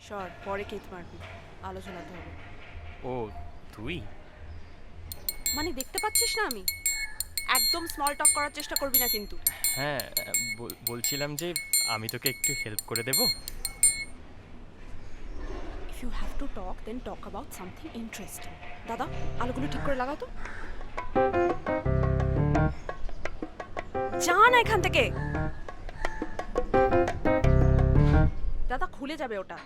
সর, পরে কেত মারবি, আলোচনাতে হবে। ও তুই? মানে দেখতে পাচ্ছিস না আমি? একদম স্মল টক করার চেষ্টা করবি না কিন্তু। হ্যাঁ, বলছিলাম যে আমি তোকে একটু হেল্প করে দেব। If you have to talk then talk about something interesting. দাদা, আলোগুলো ঠিক করে লাগাও তো। যা না এখান থেকে। দাদা, খুলে যাবে ওটা।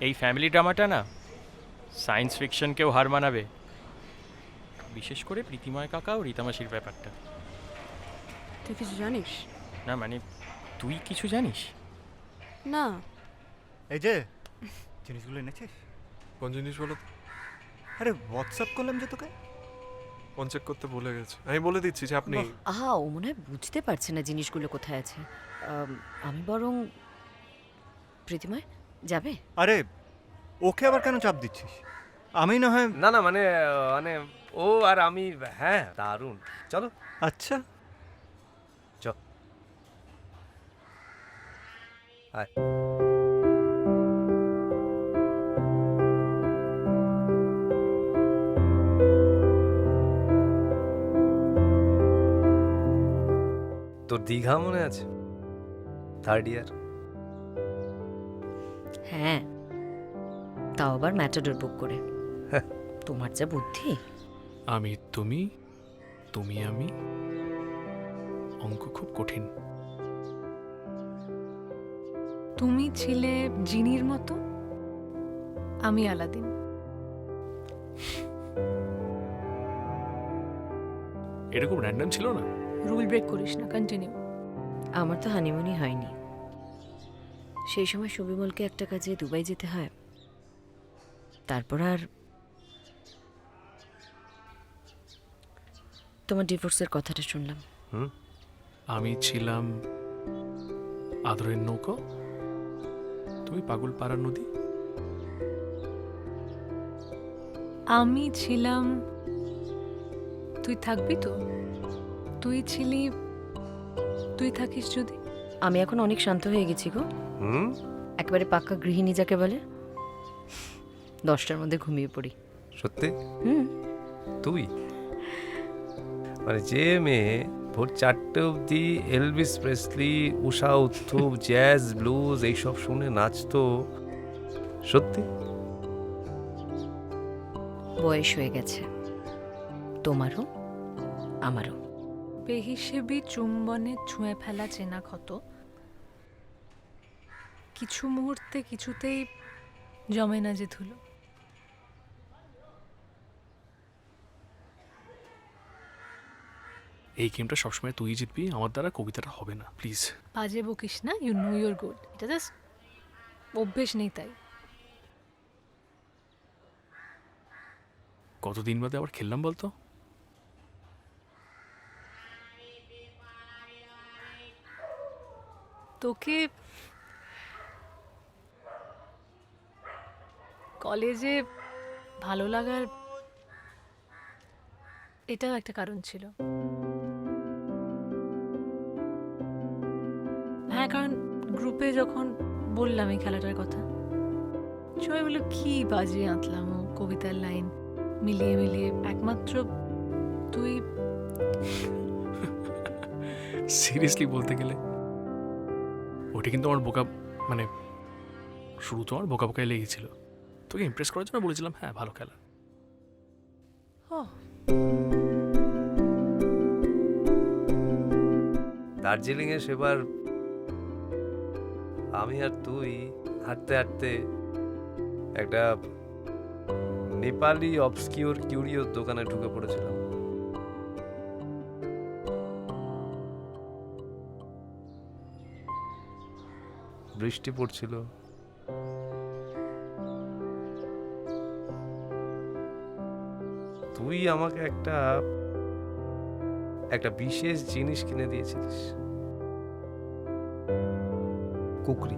এই ফ্যামিলি ড্রামাটা না সায়েন্স ফিকশনকেও হার মানাবে, বিশেষ করে প্রীতিময় কাকা ও রীতামাসির ব্যাপারটা। তুই কিছু জানিস? না মানে তুই কিছু জানিস? না। এই যে জিনিসগুলো এনেছিস? কোন জিনিস বলো তো? আরে হোয়াটসঅ্যাপ করলাম যে তোকে। ফোন চেক করতে ভুলে গেছি। আমি বলে দিচ্ছি যে আপনি আহা, ও মনে হয় বুঝতে পারছে না জিনিসগুলো কোথায় আছে। আমি বরং প্রীতিময় যাবে? আরে ওকে আবার কেন চাপ দিচ্ছিস? আমি না হয় না না মানে মানে ও আর আমি, হ্যাঁ দারুণ, চলো। আচ্ছা চ আয়। তোর দীঘা মনে আছে? Third year. হ্যাঁ, তাও আবার ম্যাটাডোর বুক করে। তোমার যা বুদ্ধি! আমি তুমি, তুমি আমি, অঙ্ক খুব কঠিন। তুমি ছিলে জিনির মতো, আমি আলাদিন। এরকম র্যান্ডম ছিল না। রুল ব্রেক করিস না, কন্টিনিউ। আমার তো হানিমুনই হয়নি। সেই সময় সুবিমলকে একটা কাজে দুবাই যেতে হয়, তারপর আর তোমার ডিভোর্সের কথাটা শুনলাম। আমি ছিলাম আদরের নৌকো, তুমি পাগল পাড়ার নদী। আমি ছিলাম তুই থাকবি তো, তুই ছিলি তুই থাকিস যদি। আমি এখন অনেক শান্ত হয়ে গেছি গো। হুম, একেবারে পাক্কা গৃহিণী যাকে বলে। 10টার মধ্যে ঘুমিয়ে পড়ি। সত্যি? হুম। তুই মানে যে মেয়ে ভোর 4টে অবধি এলভিস প্রেসলি, উষা উত্থুপ, জ্যাজ, ব্লুজ এইসব শুনে নাচতো, সত্যি? বয়স হয়ে গেছে, তোমারও আমারও। বেহিসেবি চুম্বনে ছুঁয়ে ফেলা চেনা ক্ষত, কিছু মুহূর্তে কিছুতেই জমে না যে ধুলো। এই গেমটা সবসময় তুই জিতবি, আমার দ্বারা কবিতাটা হবে না, প্লিজ। বাজে বকিস না, ইউ নো ইউর গুড। এটা জাস্ট অভ্যেস নেই তাই। কতদিন বাদে আবার খেললাম বলতো? তোকে কলেজে ভালো লাগার এটাও একটা কারণ ছিল। হ্যাঁ, কারণ গ্রুপে যখন বললাম এই খেলাটার কথা, সবাই বললো কি বাজে আঁতলাম, ও কবিতার লাইন মিলিয়ে মিলিয়ে একমাত্র তুই। সিরিয়াসলি বলতে গেলে ওটা কিন্তু আমার বোকা, মানে শুরু তো আমার বোকা বোকায় লেগেছিল। তোকে ইমপ্রেস করার জন্য বলেছিলাম হ্যাঁ ভালো খেলা। দার্জিলিংয়ে সেবার আমি আর তুই হাঁটতে হাঁটতে একটা নেপালি অবস্কিউর কিউরিও দোকানে ঢুকে পড়েছিলাম। বৃষ্টি পড়ছিল, তুই আমাকে একটা একটা বিশেষ জিনিস কিনে দিয়েছিলিস, কুকরি।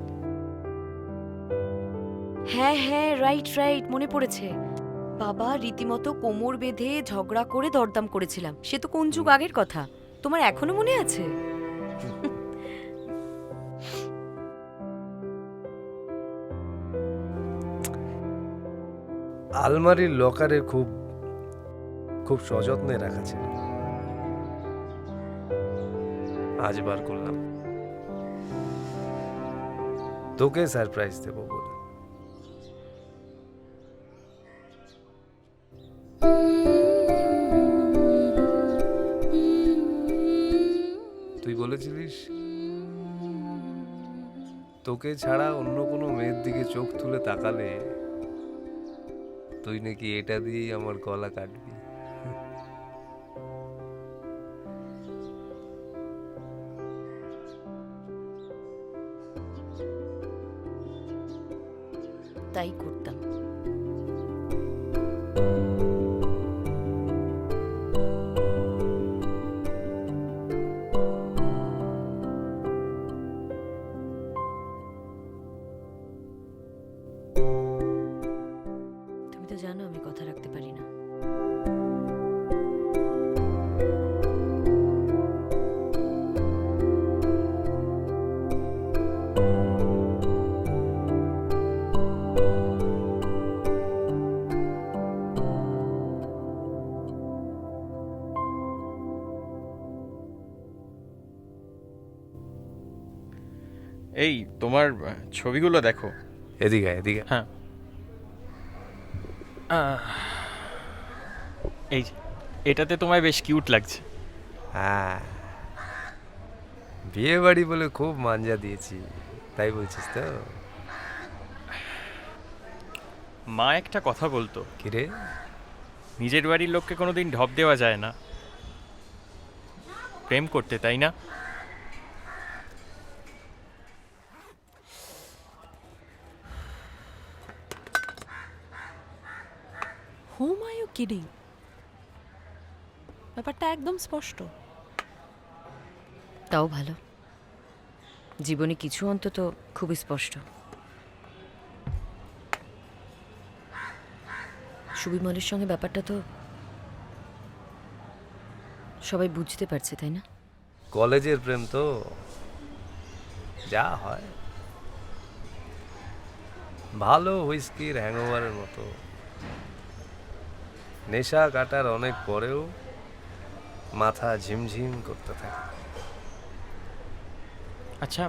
হ্যাঁ হ্যাঁ, রাইট রাইট, মনে পড়েছে। বাবা, রীতিমতো কোমর বেঁধে ঝগড়া করে দরদাম করেছিলাম। সে তো কোন যুগ আগের কথা, তোমার এখনো মনে আছে? আলমারির লকারে খুব খুব সযত্নে রাখা ছিল, আজ বার করলাম তোকে সারপ্রাইজ দেবো বলে। তুই বলেছিলিস তোকে ছাড়া অন্য কোনো মেয়ের দিকে চোখ তুলে তাকালে তুই নাকি এটা দিয়েই আমার গলা কাটবি। তাই করতাম। তুমি তো জানো আমি কথা রাখতে পারি না। এই তোমার ছবিগুলো দেখো। এদিকে এদিকে। হ্যাঁ, এই যে, এটাতে তোমায় বেশ কিউট লাগছে। হ্যাঁ, বিয়ে বাড়ি বলে খুব মাঞ্জা দিয়েছি, তাই বলছিস তো? মা একটা কথা বলতো, কিরে? নিজের বাড়ির লোককে কোনোদিন ঢপ দেওয়া যায় না, প্রেম করতে, তাই না? হুম আর ইউ কিডিং? ব্যাপারটা একদম স্পষ্ট। তাও ভালো, জীবনে কিছু অন্তত খুবই স্পষ্ট। সুবিমলের সঙ্গে ব্যাপারটা তো সবাই বুঝতে পারছে, তাই না? কলেজের প্রেম তো যা হয়, ভালো হুইস্কির হ্যাংওভারের মতো, নেশা কাটার অনেক পরেও মাথা ঝিমঝিম করতে থাকে। আচ্ছা,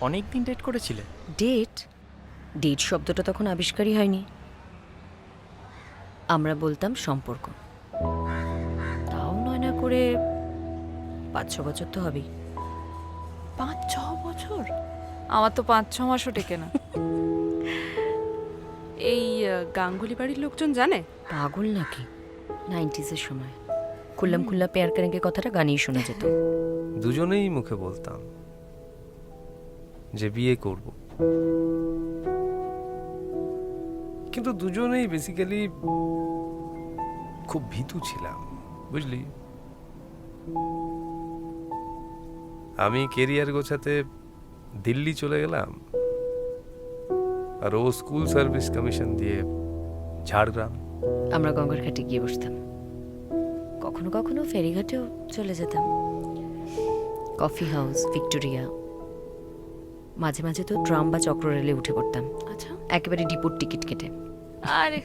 অনেক দিন ডেট করেছিলে? ডেট ডেট শব্দটা তখন আবিষ্কারই হয়নি, আমরা বলতাম সম্পর্ক। তাও নয় না করে 5-6 বছর তো হবেই। 5-6 বছর? আমার তো 5-6 মাসও টেকে না। এই গাঙ্গুলি বাড়ির লোকজন জানে? পাগল নাকি? 90s-এর সময় খুল্লাম খুল্লা পেয়ার করেঙ্গে কথাটা গানেই শোনা যেত। দুজনেই মুখে বলতাম যে বিয়ে করব, কিন্তু দুজনেই বেসিক্যালি খুব ভীতু ছিলাম, বুঝলি? আমি কেরিয়ার গোছাতে দিল্লি চলে গেলাম, আর ও স্কুল সার্ভিস কমিশন দিয়ে ঝাড়গ্রাম। আমরা গঙ্গার ঘাটে গিয়ে বসতাম, কখনো কখনো ফেরিঘাটেও চলে যেতাম, কফি হাউস, ভিক্টোরিয়া, মাঝে মাঝে তো ট্রাম বা চক্র রেলে উঠে পড়তাম, আচ্ছা, একেবারে ডিপোর টিকিট কেটে। আরে